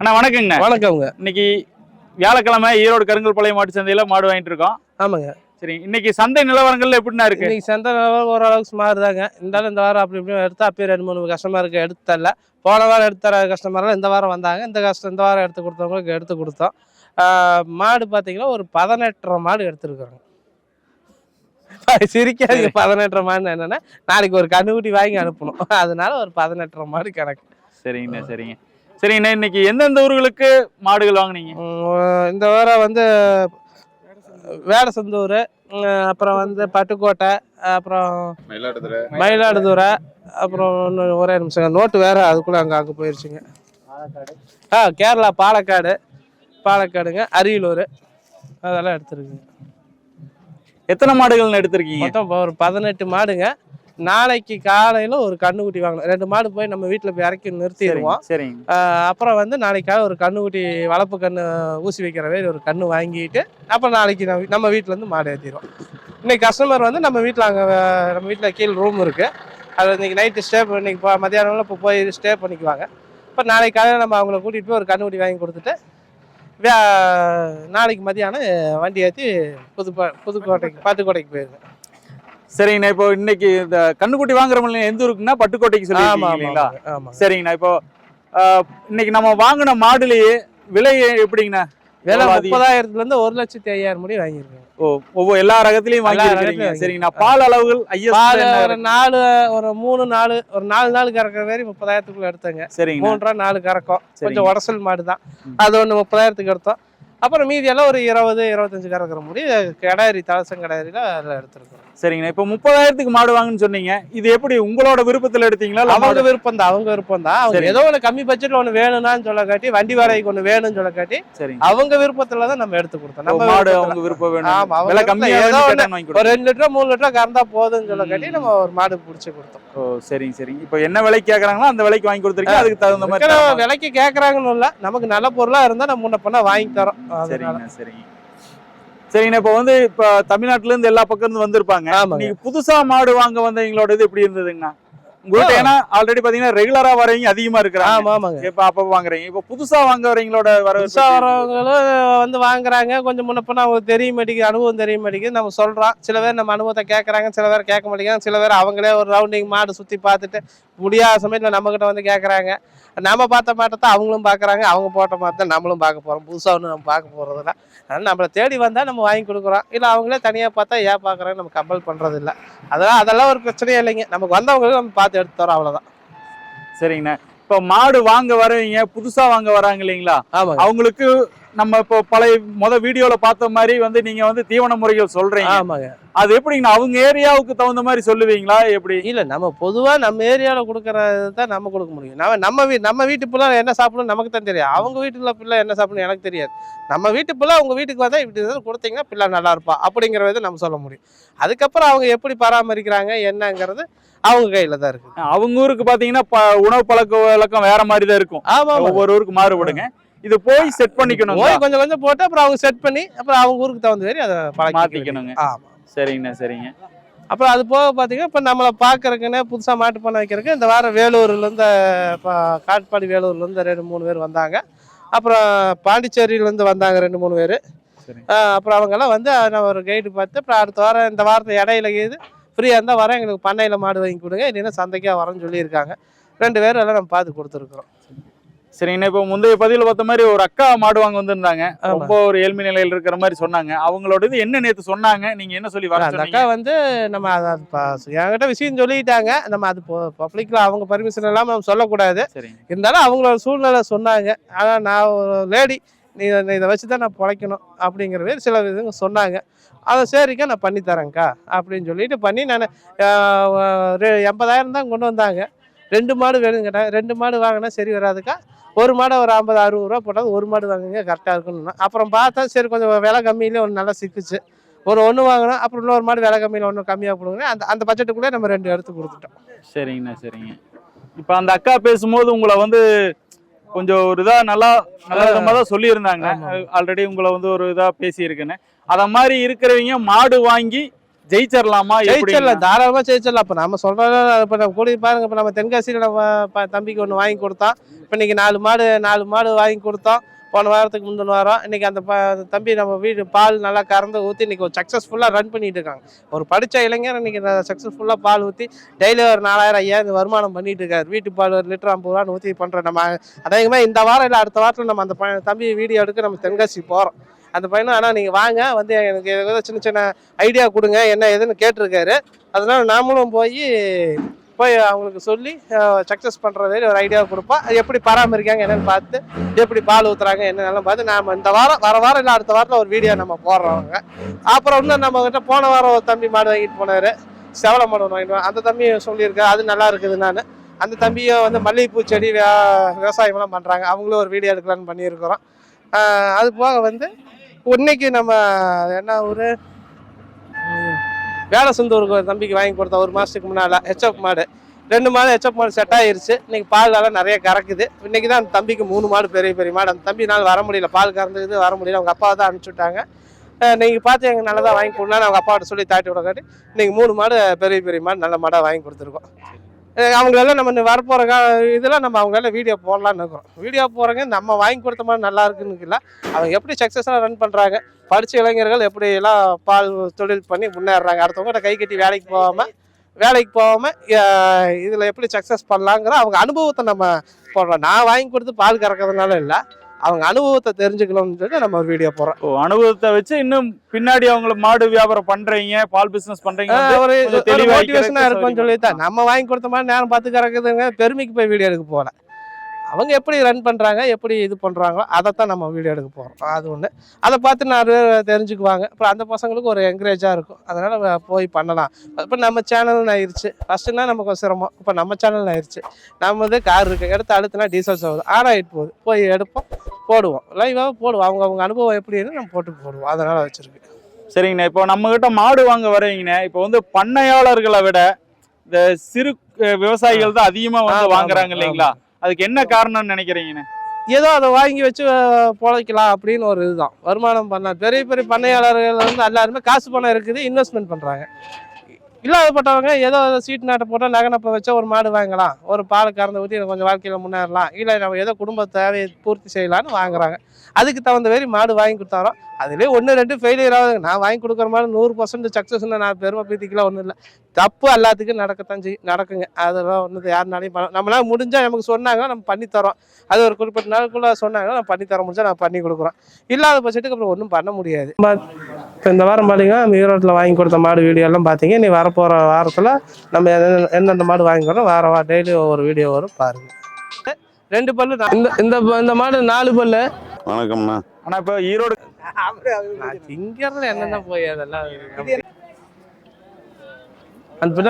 அண்ணா வணக்கங்கண்ணா. வணக்கம்ங்க. இன்னைக்கு வியாழக்கிழமை ஈரோடு கருங்கல்பாளையம் மாட்டு சந்தையில மாடு வாங்கிட்டு இருக்கோம். ஆமாங்க. சரி, இன்னைக்கு சந்தை நிலவரங்கள்ல எப்படின்னா இருக்கு? இன்னைக்கு சந்தை நிலவரம் ஓரளவுக்கு சுமார் தாங்க. இருந்தாலும் இந்த வாரம் அப்படி இப்படி எடுத்தா அப்பயே 2-3 கஸ்டமருக்கு எடுத்து தரல. போன வாரம் எடுத்து தர கஸ்டமர்லாம் இந்த வாரம் வந்தாங்க. இந்த வாரம் எடுத்து கொடுத்தவங்களுக்கு எடுத்து கொடுத்தோம். மாடு பார்த்தீங்கன்னா ஒரு 18.5 மாடு எடுத்துருக்குறோங்க. சிரிக்காதீங்க. 18.5 மாடு என்னன்னா நாளைக்கு ஒரு கண்ணுக்குட்டி வாங்கி அனுப்பணும். அதனால ஒரு 18.5 மாடு கணக்கு. சரிங்கண்ணா, சரிங்க. சரிங்கண்ணா, இன்னைக்கு எந்தெந்த ஊர்களுக்கு மாடுகள் வாங்கினீங்க? இந்த வாரம் வந்து வேடசந்தூர், அப்புறம் வந்து பட்டுக்கோட்டை, அப்புறம் மயிலாடுதுறை, அப்புறம் இன்னும் ஒரே நிமிஷம் நோட்டு வேற அதுக்குள்ள அங்கே போயிடுச்சுங்க. கேரளா பாலக்காடுங்க, அரியலூர் அதெல்லாம் எடுத்துருக்குங்க. எத்தனை மாடுகள் எடுத்திருக்கீங்க? மொத்தம் ஒரு 18 மாடுங்க. நாளைக்கு காலையில் ஒரு கண்ணுக்குட்டி வாங்கணும். 2 மாடு போய் நம்ம வீட்டில் போய் இறக்கி நிறுத்திடுவோம். சரிங்க. அப்புறம் வந்து நாளைக்காக ஒரு கண்ணுக்குட்டி வளர்ப்பு கன்று ஊசி வைக்கிற மாதிரி ஒரு கன்று வாங்கிட்டு அப்புறம் நாளைக்கு நம்ம வீட்டிலேருந்து மாடு ஏற்றிடுவோம். இன்னைக்கு கஸ்டமர் வந்து நம்ம வீட்டில் கீழே ரூம் இருக்குது. அது இன்னைக்கு நைட்டு இன்னைக்கு மத்தியானம்ல இப்போ போய் ஸ்டே பண்ணிக்குவாங்க. இப்போ நாளைக்கு காலையில் நம்ம அவங்கள கூட்டிகிட்டு போய் ஒரு கண்ணுக்குட்டி வாங்கி கொடுத்துட்டு நாளைக்கு மத்தியானம் வண்டி ஏற்றி பட்டுக்கோட்டைக்கு போயிருங்க. சரிங்கண்ணா, இப்போ இன்னைக்கு இந்த கண்ணுக்குட்டி வாங்குறவங்க எந்த ஊருக்குன்னா பட்டுக்கோட்டைக்கு சொல்லிங்களா? சரிங்கண்ணா, இப்போ இன்னைக்கு நம்ம வாங்கின மாடுலயே விலை எப்படிங்கண்ணா? விலை 30,000 1,05,000 முடி வாங்கியிருக்கேன். ஒவ்வொரு எல்லா ரகத்திலையும் வாங்கியிருக்கீங்க. சரிங்கண்ணா, பால் அளவுகள் ஒரு 3 நாள் ஒரு 4 நாள் கறக்கிற மாதிரி 30,000 எடுத்தேங்க. சரிங்க, 3 4 கறக்கும். கொஞ்சம் உடசல் மாடு தான். அது ஒன்று 30,000 எடுத்தோம். அப்புறம் மீதியெல்லாம் ஒரு 20-25 கறக்கிற முடி கிடாரி தலசம் கிடாரியில அதில் எடுத்துருக்கோம். சரிங்கண்ணா, இப்போ 30,000 மாடு வாங்குன்னு சொன்னீங்க. இது எப்படி உங்களோட விருப்பத்தில் எடுத்தீங்களா? அவங்க விருப்பம் தான். அவங்க ஏதோ ஒன்று கம்மி பட்ஜெட்ல ஒன்று வேணும்னு சொல்ல காட்டி, வண்டி வாடகைக்கு ஒன்று வேணும்னு சொல்ல காட்டி, அவங்க விருப்பத்துல தான் நம்ம எடுத்து கொடுத்தோம். நம்ம மாடு அவங்க விருப்பம் வேணும். ஆமா, அவங்க ஏதோ ஒரு 2 லிட்டர் 3 லிட்டர் கறந்தா போதுன்னு சொல்ல காட்டி நம்ம ஒரு மாடு பிடிச்சி கொடுத்தோம். சரிங்க. இப்போ என்ன விலைக்கு கேட்கறாங்களோ அந்த விலைக்கு வாங்கி கொடுத்துருக்கீங்க. அதுக்கு தகுந்த மாதிரி விலைக்கு கேட்கறாங்கன்னு இல்லை, நமக்கு நல்ல பொருளா இருந்தா நம்ம முன்ன பண்ண வாங்கி தரோம். சரிங்கண்ணா, இப்போ தமிழ்நாட்டுல இருந்து எல்லா பக்கம் இருந்து வந்திருப்பாங்க. நீங்க புதுசா மாடு வாங்க வந்தவங்களோட இது எப்படி இருந்ததுங்கண்ணா உங்கள்கிட்ட? ஏன்னா ஆல்ரெடி பாத்தீங்கன்னா ரெகுலரா வரவங்க அதிகமா இருக்கிறாங்க. இப்ப அப்ப வாங்குறீங்க. இப்ப புதுசா வாங்க வரவங்களோட வரவங்களும் வந்து வாங்குறாங்க. கொஞ்சம் முன்னப்ப அவங்களுக்கு தெரிய மாட்டேங்குது, அனுபவம் தெரிய மாட்டேங்குது. நம்ம சொல்றோம். சில பேர் நம்ம அனுபவத்தை கேட்கறாங்க, சில பேர் கேட்க மாட்டேங்கிறாங்க. சில பேர் அவங்களே ஒரு ரவுண்டிங் மாடு சுத்தி பார்த்துட்டு முடியாத சமயத்துல நம்ம கிட்ட வந்து கேட்கறாங்க. நம்ம பார்த்த மாட்டத்தான் அவங்களும் பார்க்குறாங்க, அவங்க போட்ட மாதிரி தான் நம்மளும் பார்க்க போகிறோம். புதுசாக ஒன்று நம்ம பார்க்க போகிறதில்ல. அதனால் நம்மளை தேடி வந்தால் நம்ம வாங்கி கொடுக்குறோம். இல்லை அவங்களே தனியாக பார்த்தா ஏன் பார்க்குறாங்க நம்ம கம்பல் பண்ணுறது இல்லை. அதெல்லாம் ஒரு பிரச்சனையே இல்லைங்க. நமக்கு வந்தவங்களுக்கு நம்ம பார்த்து எடுத்து தரோம், அவ்வளோதான். சரிங்கண்ணா, இப்போ மாடு வாங்க வரவங்க புதுசாக வாங்க வராங்க இல்லைங்களா? ஆமாம். அவங்களுக்கு நம்ம இப்போ பழைய வீடியோல பார்த்த மாதிரி நீங்க தீவன முறைகள் சொல்றீங்க. ஆமாங்க. அது எப்படிங்கண்ணா? அவங்க ஏரியாவுக்கு தகுந்த மாதிரி சொல்லுவீங்களா எப்படி? இல்ல, நம்ம பொதுவா நம்ம ஏரியால கொடுக்கறது தான் நம்ம கொடுக்க முடியும். நம்ம வீட்டு பிள்ளை என்ன சாப்பிடணும் நமக்கு தான் தெரியும். அவங்க வீட்டுல பிள்ளை என்ன சாப்பிடணும் எனக்கு தெரியாது. நம்ம வீட்டு பிள்ளை உங்க வீட்டுக்கு வந்தா இப்படி கொடுத்தீங்கன்னா பிள்ளை நல்லா இருப்பா அப்படிங்கறத நம்ம சொல்ல முடியும். அதுக்கப்புறம் அவங்க எப்படி பராமரிக்கிறாங்க என்னங்கிறது அவங்க கையில தான் இருக்கு. அவங்க ஊருக்கு பாத்தீங்கன்னா உணவு பழக்க வழக்கம் வேற மாதிரி தான் இருக்கும். ஒவ்வொரு ஊருக்கு மாறுபடுங்க. இது போய் செட் பண்ணிக்கணும். கொஞ்சம் போட்டு அப்புறம் அவங்க செட் பண்ணி அப்புறம் அவங்க ஊருக்கு தகுந்த மாதிரி அதை மாத்திக்கணுங்க. ஆமா, சரிங்க. அப்புறம் அது போக பார்த்தீங்கன்னா இப்போ நம்மளை பார்க்கறதுக்குன்னு புதுசாக மாட்டு பண்ண வைக்கிறதுக்கு இந்த வாரம் வேலூர்லேருந்து காட்பாடி வேலூர்லேருந்து 2-3 பேர் வந்தாங்க. அப்புறம் பாண்டிச்சேரியிலேருந்து வந்தாங்க 2-3 பேர். அப்புறம் அவங்கெல்லாம் நான் ஒரு கைடு பார்த்து அப்புறம் அடுத்த வாரம் இந்த வாரத்தை இடையில இது ஃப்ரீயாக இருந்தால் வரேன், எங்களுக்கு பண்ணையில் மாடு வாங்கி கொடுங்க, இல்லைன்னா சந்தைக்காக வரேன்னு சொல்லியிருக்காங்க. 2 பேரும் எல்லாம் நம்ம பார்த்து கொடுத்துருக்குறோம். சரிங்கண்ணா, இப்போ முந்தைய பதிவில் பார்த்த மாதிரி ஒரு அக்கா மாடு வாங்க வந்திருந்தாங்க. ரொம்ப ஒரு ஏழ்மை நிலையில் இருக்கிற மாதிரி சொன்னாங்க. அவங்களோட இது என்ன நேற்று சொன்னாங்க, நீங்க என்ன சொல்லி வர? அந்த அக்கா நம்ம என்கிட்ட விஷயம் சொல்லிட்டாங்க. நம்ம அது பப்ளிக்ல அவங்க பர்மிஷன் இல்லாமல் நம்ம சொல்லக்கூடாது. இருந்தாலும் அவங்களோட சூழ்நிலை சொன்னாங்க. ஆனால் நான் ஒரு லேடி, நீ இதை வச்சு தான் நான் பிழைக்கணும் அப்படிங்கிற மாதிரி சில இதுங்க சொன்னாங்க. அதை சரிக்கா நான் பண்ணி தரேங்க்கா அப்படின்னு சொல்லிட்டு பண்ணி நான் 80,000 தான் கொண்டு வந்தாங்க. 2 மாடு வேணும் கேட்டாங்க. 2 மாடு வாங்கினா சரி வராதுக்கா, ஒரு மாடை ஒரு 50-60 ரூபா போட்டால் ஒரு மாடு வாங்குங்க கரெக்டாக இருக்குன்னு. அப்புறம் பார்த்தா சரி கொஞ்சம் விலை கம்மியிலே ஒன்று நல்லா சிக்குச்சு. ஒன்று வாங்கினோம். அப்புறம் இன்னொரு மாடு விலை கம்மியில் ஒன்று கம்மியாக போடுங்க. அந்த பட்ஜெட்டுக்குள்ளே நம்ம 2 எடுத்து கொடுத்துட்டோம். சரிங்க. இப்போ அந்த அக்கா பேசும்போது உங்களை கொஞ்சம் ஒரு இதாக நல்ல விதமாக தான் சொல்லியிருந்தாங்க. ஆல்ரெடி உங்களை ஒரு இதாக பேசியிருக்குன்னு. அதை மாதிரி இருக்கிறவங்க மாடு வாங்கி ஜெயிச்சிடலாமா? ஜெயிச்சிடலாம், தாராளமா ஜெயிச்சிடலாம். இப்ப நம்ம சொல்றத இப்ப நம்ம கூட பாருங்க. இப்ப நம்ம தென்காசியில நம்ம தம்பிக்கு ஒண்ணு வாங்கி கொடுத்தோம். இப்ப இன்னைக்கு 4 மாடு வாங்கி கொடுத்தோம். போன வாரத்துக்கு முந்தின வாரம். இன்னைக்கு அந்த தம்பி நம்ம வீடு பால் நல்லா கறந்து ஊற்றி இன்னைக்கு ஒரு சக்ஸஸ்ஃபுல்லாக ரன் பண்ணிட்டு இருக்காங்க. ஒரு படித்த இளைஞர் இன்னைக்கு சக்ஸஸ்ஃபுல்லாக பால் ஊற்றி டெய்லி ஒரு 4000 5000 வருமானம் பண்ணிட்டு இருக்காரு. வீட்டு பால் ஒரு லிட்டர் 50 ரூபான்னு ஊற்றி பண்ணுறோம். நம்ம அதிகமாக இந்த வாரம் இல்லை அடுத்த வாரத்தில் நம்ம அந்த தம்பி வீடியோ எடுக்க நம்ம தென்காசி போகிறோம். அந்த பையனும் ஆனால் நீங்கள் வாங்க வந்து எனக்கு ஏதோ சின்ன சின்ன ஐடியா கொடுங்க என்ன ஏதுன்னு கேட்டிருக்காரு. அதனால நாமளும் போய் அவங்களுக்கு சொல்லி சக்ஸஸ் பண்ணுறது ஒரு ஐடியாவை கொடுப்போம். அது எப்படி பராமரிக்காங்க என்னென்னு பார்த்து எப்படி பால் ஊற்றுறாங்க என்னென்னலாம் பார்த்து நாம் இந்த வாரம் வர வாரம் இல்லை அடுத்த வாரத்தில் ஒரு வீடியோ நம்ம போடுறோங்க. அப்புறம் இன்னும் நம்மகிட்ட போன வாரம் ஒரு தம்பி மாடு வாங்கிட்டு போனார். செவலை மாடு வாங்கிட்டு அந்த தம்பியை சொல்லியிருக்கேன் அது நல்லா இருக்குது. நான் அந்த தம்பியை வந்து மல்லிகைப்பூ செடி விவசாயமெல்லாம் பண்ணுறாங்க. அவங்களும் ஒரு வீடியோ எடுக்கலான்னு பண்ணியிருக்கிறோம். அது போக வந்து இன்னைக்கு நம்ம என்ன ஒரு வேலை சொந்தூருக்கு ஒரு தம்பிக்கு வாங்கி கொடுத்தோம் ஒரு மாதத்துக்கு முன்னால். ஹெச்எஃப் மாடு 2 மாடு ஹெச்எஃப் மாடு செட் ஆகிருச்சு. இன்னைக்கு பாலெல்லாம் நிறைய கறக்குது. இன்னைக்கு தான் அந்த தம்பிக்கு 3 மாடு பெரிய மாடு. அந்த தம்பினால் வர முடியல, பால் கறந்துக்குது வர முடியல. அவங்க அப்பாவை தான் அனுப்பிச்சி விட்டாங்க. நீங்கள் பார்த்து எங்கள் நல்லதாக வாங்கி கொடுக்கலான்னு அவங்க அப்பாவோட சொல்லி தாட்டி விட காட்டி இன்னைக்கு 3 மாடு பெரிய மாடு நல்ல மாடாக வாங்கி கொடுத்துருக்கோம். அவங்களெல்லாம் நம்ம வரப்போகிற இதெல்லாம் நம்ம அவங்களால வீடியோ போடலான்னு இருக்கிறோம். வீடியோ போகிறவங்க நம்ம வாங்கி கொடுத்த மாதிரி நல்லா இருக்குன்னு இல்லை, அவங்க எப்படி சக்ஸஸாக ரன் பண்ணுறாங்க, படித்த இளைஞர்கள் எப்படி எல்லாம் பால் தொழில் பண்ணி முன்னேறுறாங்க, அடுத்தவங்கள்ட்ட கை கட்டி வேலைக்கு போகாமல் இதில் எப்படி சக்ஸஸ் பண்ணலாங்கிற அவங்க அனுபவத்தை நம்ம போடுறோம். நான் வாங்கி கொடுத்து பால் கறக்கிறதுனால இல்லை, அவங்க அனுபவத்தை தெரிஞ்சுக்கணும்னு சொல்லி நம்ம ஒரு வீடியோ போடுறோம். அனுபவத்தை வச்சு இன்னும் பின்னாடி அவங்கள மாடு வியாபாரம் பண்றீங்க, பால் பிசினஸ் பண்றீங்க, ஒரு மோட்டிவேஷனா இருக்கும்னு சொல்லித்தான் நம்ம வாங்கி கொடுத்த மாதிரி நேரம் பார்த்து கறக்குதுங்க. பெருமைக்கு போய் வீடியோ எடுக்க போகல, அவங்க எப்படி ரன் பண்ணுறாங்க எப்படி இது பண்ணுறாங்களோ அதைத்தான் நம்ம வீடியோ எடுக்க போகிறோம். அது ஒன்று, அதை பார்த்து 4 பேர் தெரிஞ்சுக்குவாங்க. அப்புறம் அந்த பசங்களுக்கு ஒரு என்கரேஜாக இருக்கும். அதனால் போய் பண்ணலாம். இப்போ நம்ம சேனல்னு ஆயிடுச்சு. ஃபஸ்ட்டுனா நமக்கு சிரமம், இப்போ நம்ம சேனல்னு ஆயிடுச்சு. நம்ம கார் இருக்குது, எடுத்து அழுத்துனா டீசல் ஆகுது, ஆடாயிட்டு போகுது. போய் எடுப்போம், போடுவோம், லைவாக போடுவோம். அவங்க அனுபவம் எப்படின்னு நம்ம போடுவோம். அதனால் வச்சுருக்கு. சரிங்கண்ணா. இப்போ நம்மகிட்ட மாடு வாங்க வரீங்கண்ணே, இப்போ வந்து பண்ணையாளர்களை விட இந்த சிறு விவசாயிகள் தான் அதிகமாக வந்து வாங்குறாங்க இல்லைங்களா? அதுக்கு என்ன காரணம்னு நினைக்கிறீங்கண்ணே? ஏதோ அதை வாங்கி வச்சு பொழைக்கலாம் அப்படின்னு ஒரு இதுதான், வருமானம் பண்ணலாம். பெரிய பண்ணையாளர்கள் வந்து எல்லாருமே காசு பணம் இருக்குது, இன்வெஸ்ட்மெண்ட் பண்ணுறாங்க. இல்லாதப்பட்டவங்க ஏதோ சீட்டு நாட்டை போட்டால் நகனப்பை வச்சா ஒரு மாடு வாங்கலாம், ஒரு பால் கறந்து ஊற்றி கொஞ்சம் வாழ்க்கையில் முன்னேறலாம், இல்லை நம்ம ஏதோ குடும்ப தேவையை பூர்த்தி செய்யலான்னு வாங்குறாங்க. அதுக்கு தகுந்த மாதிரி மாடு வாங்கி கொடுத்தாரோம். அதுலேயே 1-2 ஃபெயிலியர் ஆகுது. நான் வாங்கி கொடுக்குற மாதிரி 100% சக்ஸஸ்ன்னு நான் பெருமை பீத்திக்கலாம் ஒன்றும் இல்லை. தப்பு எல்லாத்துக்கும் நடக்கத்தான் நடக்குங்க. அதெல்லாம் ஒன்று யாருனாலையும் நம்மளால முடிஞ்சால் நமக்கு சொன்னாங்க நம்ம பண்ணித்தரோம். அது ஒரு குறிப்பிட்ட நாளுக்குள்ளே சொன்னாங்க நம்ம பண்ணித்தர முடிஞ்சால் நான் பண்ணி கொடுக்குறோம். இல்லாத பட்சத்துக்கு அப்புறம் ஒன்றும் பண்ண முடியாது. இப்போ இந்த வாரம் பார்த்தீங்கன்னா நம்ம ஈரோட்டில் வாங்கி கொடுத்த மாடு வீடியோலாம் பார்த்தீங்க. நீ வரப்போகிற வாரத்தில் நம்ம எந்தெந்த மாடு வாங்கி கொடுறோம் வேறு டெய்லி ஒவ்வொரு வீடியோ வரும் பாருங்கள். 2 பல்லு இந்த மாடு 4 பல்லு. வணக்கம்ண்ணா. ஆனால் இப்போ ஈரோடு இங்கிறதுல என்னென்ன போய் அதெல்லாம் அந்த